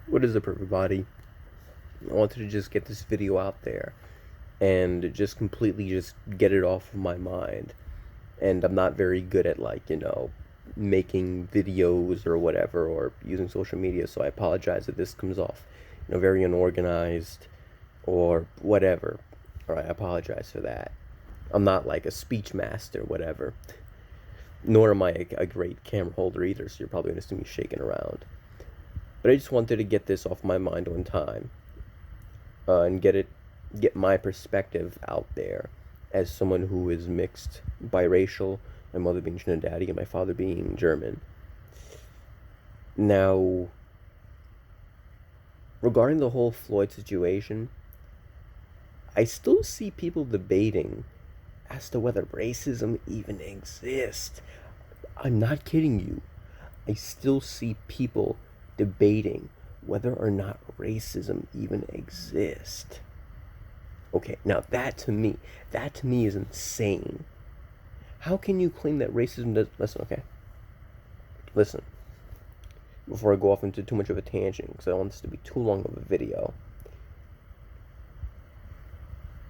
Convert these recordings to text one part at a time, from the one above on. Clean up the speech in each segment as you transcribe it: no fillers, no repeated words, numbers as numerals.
What is up, everybody? I wanted to just get this video out there and just completely just get it off of my mind. And I'm not very good at, making videos or whatever, or using social media, so I apologize if this comes off, very unorganized or whatever. All right, I apologize for that. I'm not like a speech master, whatever. Nor am I a great camera holder either, so you're probably gonna see me shaking around. But I just wanted to get this off my mind one time, and get my perspective out there as someone who is mixed biracial, my mother being Trinidadian and my father being German. Now, regarding the whole Floyd situation, I still see people debating as to whether racism even exists. I'm not kidding you. I still see people debating whether or not racism even exists. Okay, now that to me is insane. How can you claim that racism does? Listen, okay. Listen. Before I go off into too much of a tangent, because I don't want this to be too long of a video.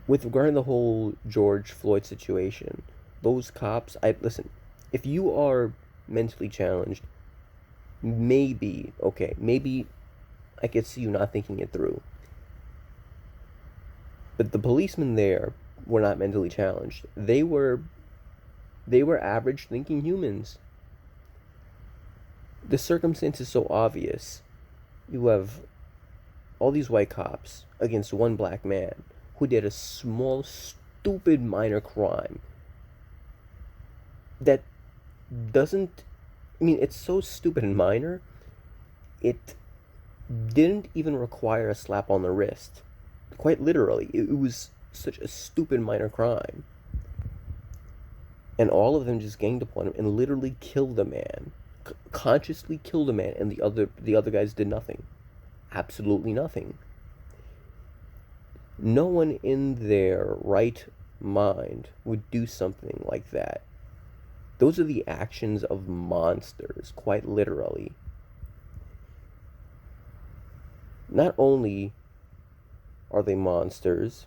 With regard to the whole George Floyd situation, those cops, listen. If you are mentally challenged, maybe I could see you not thinking it through. But the policemen there were not mentally challenged. They were average thinking humans. The circumstance is so obvious. You have all these white cops against one black man who did a small, stupid, minor crime that doesn't. I mean, it's so stupid and minor, it didn't even require a slap on the wrist. Quite literally, it was such a stupid minor crime. And all of them just ganged upon him and literally killed the man. Consciously killed a man, and the other guys did nothing. Absolutely nothing. No one in their right mind would do something like that. Those are the actions of monsters, quite literally. Not only are they monsters,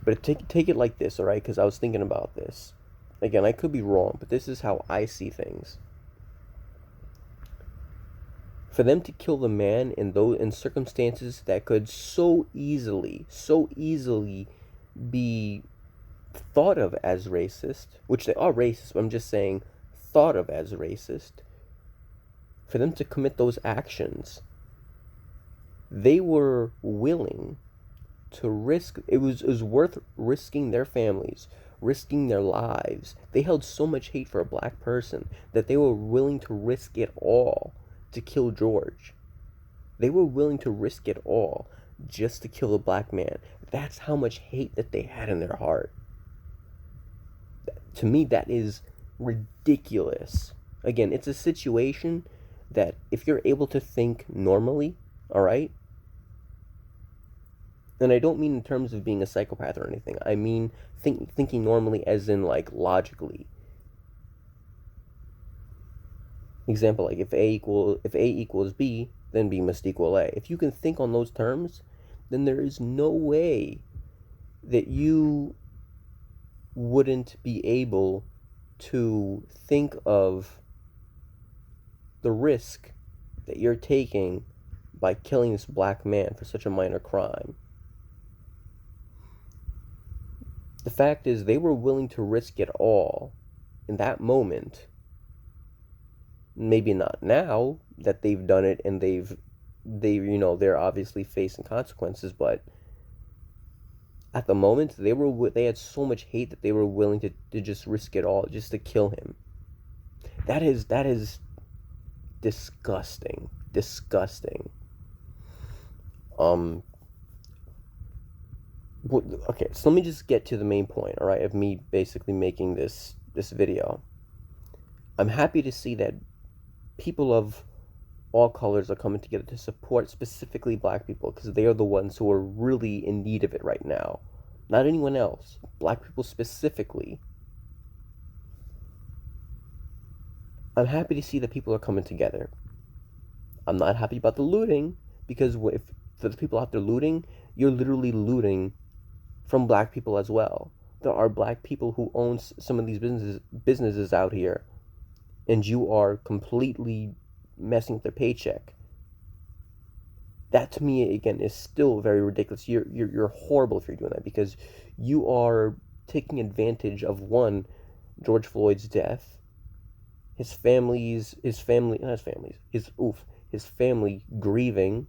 but take it like this, all right? Because I was thinking about this. Again, I could be wrong, but this is how I see things. For them to kill the man in circumstances that could so easily be thought of as racist, which they are racist, but I'm just saying thought of as racist. For them to commit those actions, they were willing to risk. It was worth risking their families, risking their lives. They held so much hate for a black person that they were willing to risk it all to kill George. They were willing to risk it all just to kill a black man. That's how much hate that they had in their heart. To me, that is ridiculous. Again, it's a situation that if you're able to think normally, all right? And I don't mean in terms of being a psychopath or anything. I mean thinking normally as in like logically. Example, like if A equals B, then B must equal A. If you can think on those terms, then there is no way that you wouldn't be able to think of the risk that you're taking by killing this black man for such a minor crime. The fact is, they were willing to risk it all in that moment. Maybe not now that they've done it and they're obviously facing consequences, but at the moment they had so much hate that they were willing to just risk it all just to kill him. That is disgusting. Okay, so let me just get to the main point, all right, of me basically making this video. I'm happy to see that people of all colors are coming together to support specifically black people, because they are the ones who are really in need of it right now. Not anyone else. Black people specifically. I'm happy to see that people are coming together. I'm not happy about the looting, because if for the people out there looting, you're literally looting from black people as well. There are black people who own some of these businesses out here, and you are completely messing with their paycheck. That to me again is still very ridiculous. You're horrible if you're doing that, because you are taking advantage of, one, George Floyd's death, his family grieving.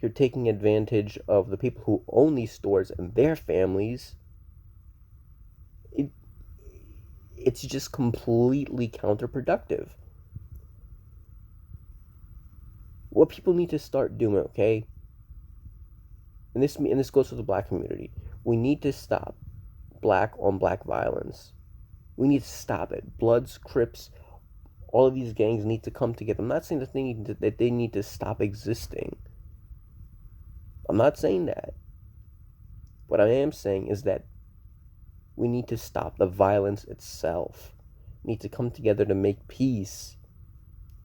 You're taking advantage of the people who own these stores and their families. It, it's just completely counterproductive. What people need to start doing, okay? And this goes to the black community. We need to stop black on black violence. We need to stop it. Bloods, Crips, all of these gangs need to come together. I'm not saying that they need to stop existing. I'm not saying that. What I am saying is that we need to stop the violence itself. We need to come together to make peace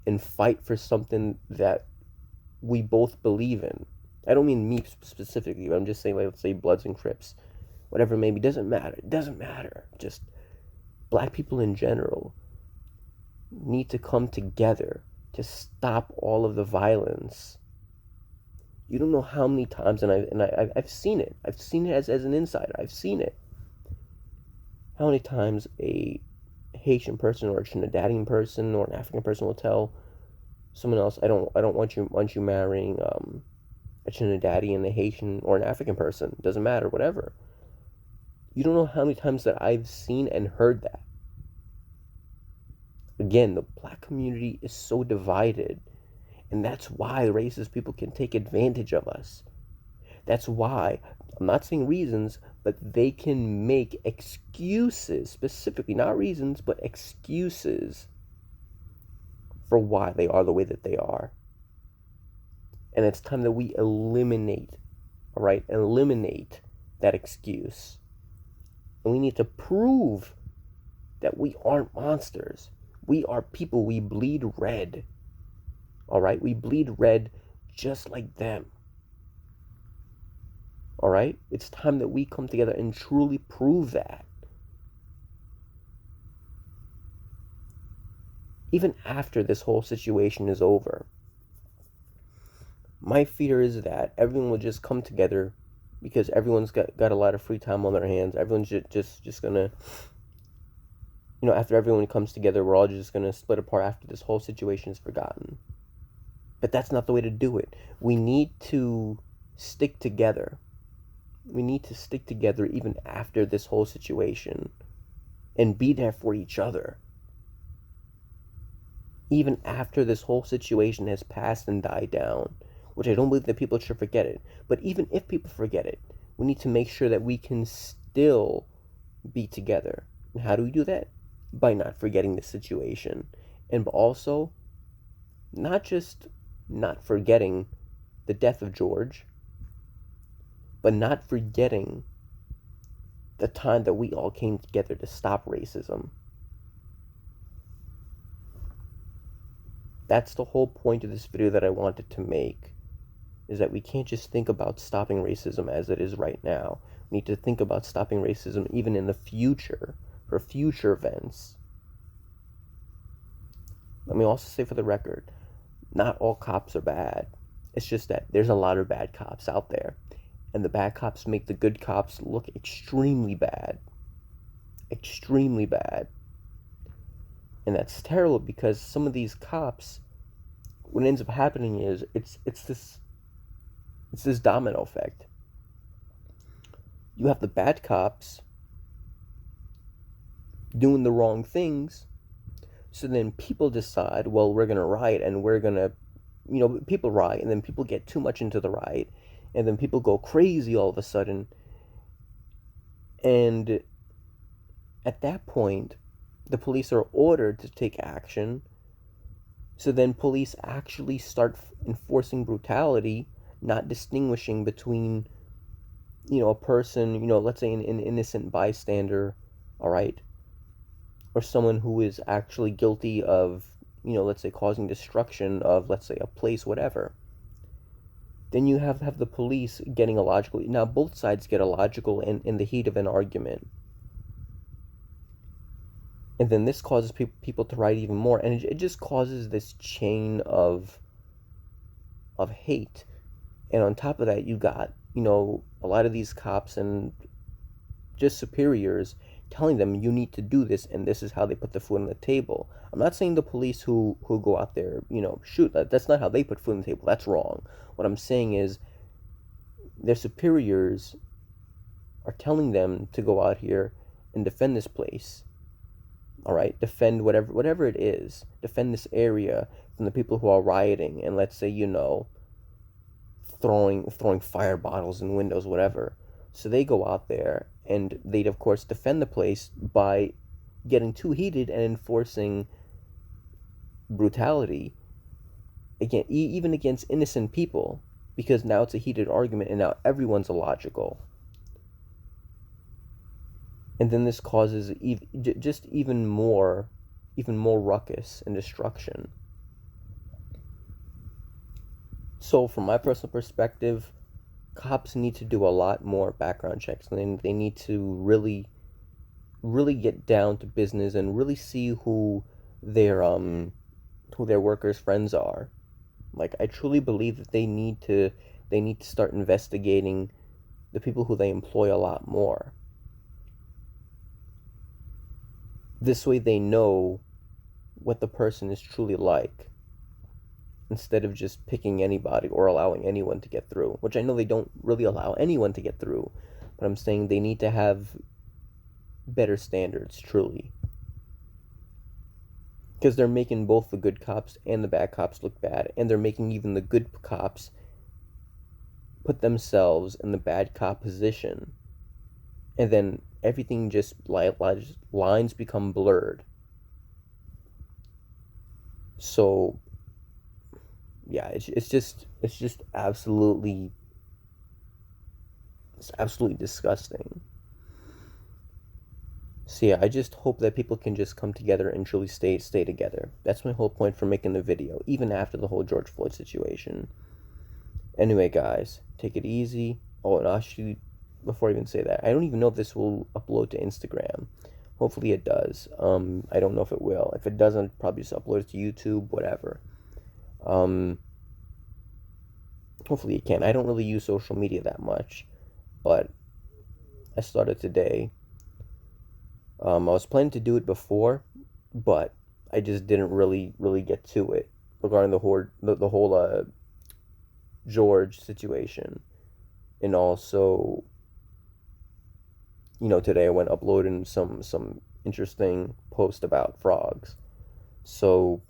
and fight for something that we both believe in. I don't mean me specifically, but I'm just saying, like, let's say Bloods and Crips, whatever it may be, doesn't matter. It doesn't matter. Just black people in general need to come together to stop all of the violence. You don't know how many times, and I've seen it. I've seen it as an insider. I've seen it. How many times a Haitian person or a Trinidadian person or an African person will tell someone else, I don't want you marrying a Trinidadian, a Haitian, or an African person. It doesn't matter, whatever. You don't know how many times that I've seen and heard that. Again, the black community is so divided, and that's why racist people can take advantage of us. That's why, I'm not saying reasons, but they can make excuses, specifically, not reasons, but excuses for why they are the way that they are. And it's time that we eliminate that excuse. And we need to prove that we aren't monsters. We are people. We bleed red. All right? We bleed red just like them. All right? It's time that we come together and truly prove that. Even after this whole situation is over, my fear is that everyone will just come together, because everyone's got a lot of free time on their hands. Everyone's just gonna, after everyone comes together, we're all just gonna split apart after this whole situation is forgotten. But that's not the way to do it. We need to stick together. We need to stick together even after this whole situation, and be there for each other. Even after this whole situation has passed and died down, which I don't believe that people should forget it. But even if people forget it, we need to make sure that we can still be together. And how do we do that? By not forgetting the situation. And also, not just not forgetting the death of George, but not forgetting the time that we all came together to stop racism. That's the whole point of this video that I wanted to make, is that we can't just think about stopping racism as it is right now. We need to think about stopping racism even in the future, for future events. Let me also say for the record, not all cops are bad. It's just that there's a lot of bad cops out there, and the bad cops make the good cops look extremely bad. Extremely bad. And that's terrible, because some of these cops, what ends up happening is it's this domino effect. You have the bad cops doing the wrong things, so then people decide, well, we're gonna riot, and we're gonna, people riot, and then people get too much into the riot, and then people go crazy all of a sudden, and at that point, the police are ordered to take action. So then police actually start enforcing brutality, not distinguishing between, a person, let's say an innocent bystander, all right, or someone who is actually guilty of, let's say causing destruction of, let's say, a place, whatever, then you have the police getting illogical. Now both sides get illogical in the heat of an argument, and then this causes people to riot even more, and it just causes this chain of hate. And on top of that, you got, a lot of these cops and just superiors telling them you need to do this, and this is how they put the food on the table. I'm not saying the police who go out there, shoot. That's not how they put food on the table. That's wrong. What I'm saying is their superiors are telling them to go out here and defend this place. All right, defend whatever it is. Defend this area from the people who are rioting, and let's say, throwing fire bottles in windows, whatever. So they go out there and they'd of course defend the place by getting too heated and enforcing brutality again, even against innocent people, because now it's a heated argument and now everyone's illogical. And then this causes just even more ruckus and destruction. So from my personal perspective, cops need to do a lot more background checks, and they need to really get down to business and really see who their workers' friends are. Like, I truly believe that they need to start investigating the people who they employ a lot more. This way they know what the person is truly like, instead of just picking anybody or allowing anyone to get through, which I know they don't really allow anyone to get through, but I'm saying they need to have better standards, truly. Because they're making both the good cops and the bad cops look bad, and they're making even the good cops put themselves in the bad cop position, and then everything just lines become blurred. So yeah, it's just absolutely disgusting. So yeah, I just hope that people can just come together and truly stay together. That's my whole point for making the video, even after the whole George Floyd situation. Anyway, guys, take it easy. Oh, and actually, before I even say that, I don't even know if this will upload to Instagram. Hopefully it does. I don't know if it will. If it doesn't, I'll probably just upload it to YouTube, whatever. Hopefully it can. I don't really use social media that much, but I started today. I was planning to do it before, but I just didn't really get to it regarding the whole George situation, and also, today I went uploading some interesting post about frogs. So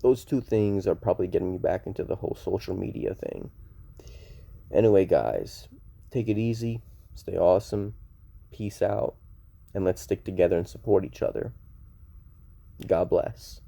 those two things are probably getting me back into the whole social media thing. Anyway, guys, take it easy, stay awesome, peace out, and let's stick together and support each other. God bless.